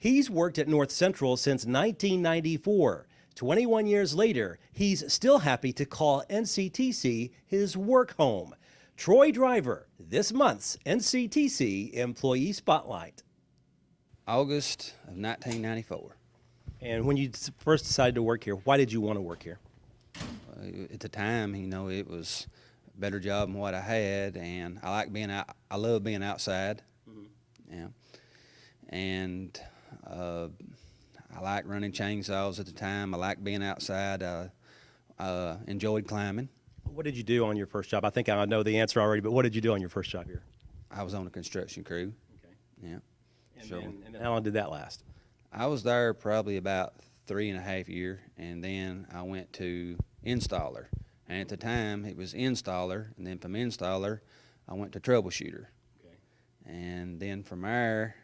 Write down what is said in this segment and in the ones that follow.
He's worked at North Central since 1994. 21 years later, he's still happy to call NCTC his work home. Troy Driver, this month's NCTC Employee Spotlight. August of 1994. And when you first decided to work here, why did you want to work here? At the time, it was a better job than what I had, and I like being out. I love being outside. Yeah, and I like running chainsaws at the time. I like being outside. Enjoyed climbing. What did you do on your first job? I think I know the answer already, but what did you do on your first job here? I was on a construction crew. Okay. Yeah. And then how long did that last? I was there probably about 3.5 years, and then I went to installer. And at the time, it was installer, and then from installer, I went to troubleshooter. Okay. And then from there,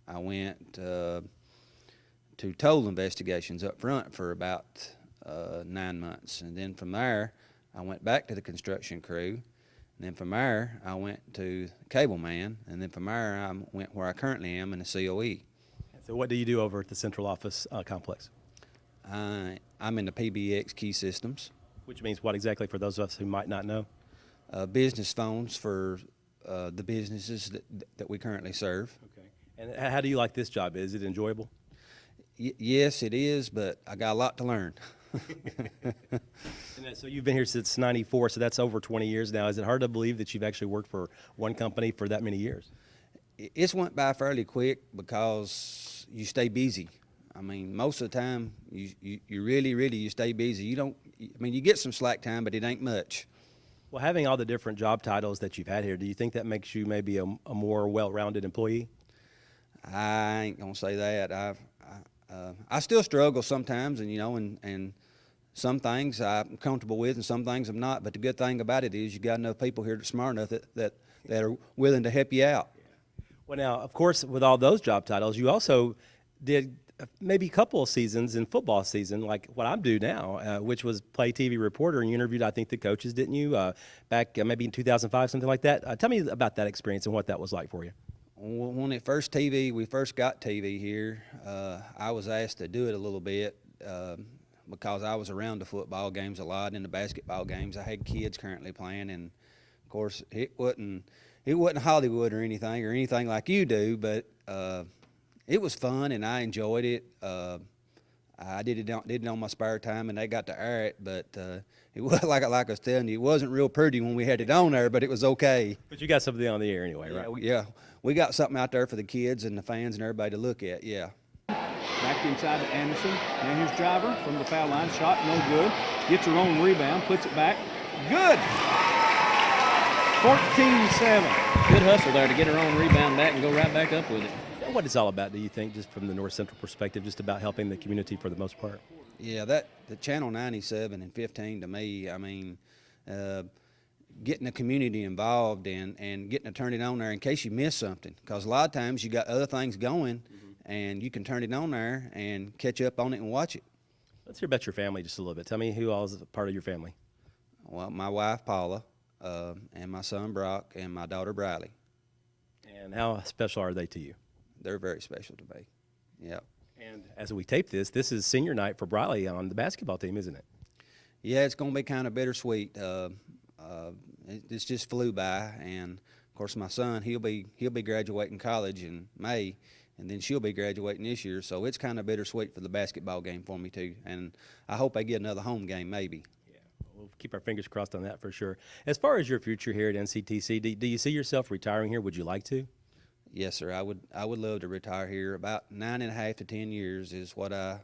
I went to toll investigations up front for about 9 months. And then from there, I went back to the construction crew. And then from there, I went to cable man. And then from there, I went where I currently am in the COE. So what do you do over at the central office complex? I'm in the PBX key systems. Which means what exactly for those of us who might not know? Business phones for the businesses that we currently serve. Okay. And how do you like this job? Is it enjoyable? Yes, it is, but I got a lot to learn. And so you've been here since '94, so that's over 20 years now. Is it hard to believe that you've actually worked for one company for that many years? It's went by fairly quick because you stay busy. I mean, most of the time, you really stay busy. You get some slack time, but it ain't much. Well, having all the different job titles that you've had here, do you think that makes you maybe a more well-rounded employee? I ain't gonna say that. I still struggle sometimes, and some things I'm comfortable with, and some things I'm not. But the good thing about it is you got enough people here that's smart enough that are willing to help you out. Well, now, of course, with all those job titles, you also did maybe a couple of seasons in football season, like what I do now, which was play TV reporter, and you interviewed, I think, the coaches, didn't you, back maybe in 2005, something like that? Tell me about that experience and what that was like for you. When we first got TV here, I was asked to do it a little bit because I was around the football games a lot and the basketball games. I had kids currently playing, and of course it wasn't Hollywood or anything like you do, but it was fun and I enjoyed it. I did it on my spare time, and they got to air it, but it was like I was telling you, it wasn't real pretty when we had it on there, but it was okay. But you got something on the air anyway, right? Yeah, we got something out there for the kids and the fans and everybody to look at, yeah. Back inside to Anderson. Now here's Driver from the foul line. Shot, no good. Gets her own rebound, puts it back. Good! 14-7. Good hustle there to get her own rebound back and go right back up with it. What it's all about, do you think, just from the North Central perspective, just about helping the community for the most part? Yeah, the Channel 97 and 15 to me, I mean, getting the community involved and getting to turn it on there in case you miss something. Because a lot of times you got other things going, and you can turn it on there and catch up on it and watch it. Let's hear about your family just a little bit. Tell me who all is a part of your family. Well, my wife, Paula, and my son, Brock, and my daughter, Briley. And how special are they to you? They're very special to me, yeah. And as we tape this is senior night for Briley on the basketball team, isn't it? Yeah, it's going to be kind of bittersweet. It just flew by, and of course my son, he'll be graduating college in May, and then she'll be graduating this year, so it's kind of bittersweet for the basketball game for me too, and I hope I get another home game maybe. Yeah, we'll keep our fingers crossed on that for sure. As far as your future here at NCTC, do you see yourself retiring here? Would you like to? Yes, sir. I would love to retire here. About 9.5 to 10 years is what I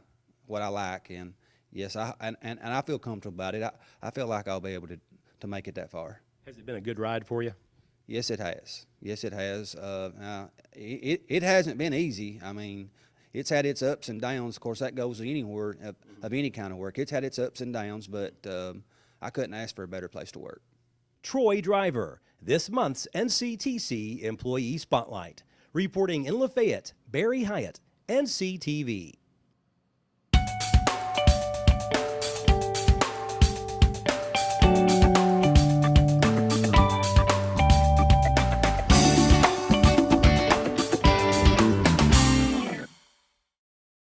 like, and yes, I feel comfortable about it. I feel like I'll be able to make it that far. Has it been a good ride for you? Yes, it has. Yes, it has. It hasn't been easy. I mean, it's had its ups and downs. Of course, that goes anywhere of any kind of work. It's had its ups and downs, but I couldn't ask for a better place to work. Troy Driver, this month's NCTC Employee Spotlight. Reporting in Lafayette, Barry Hyatt, NCTV.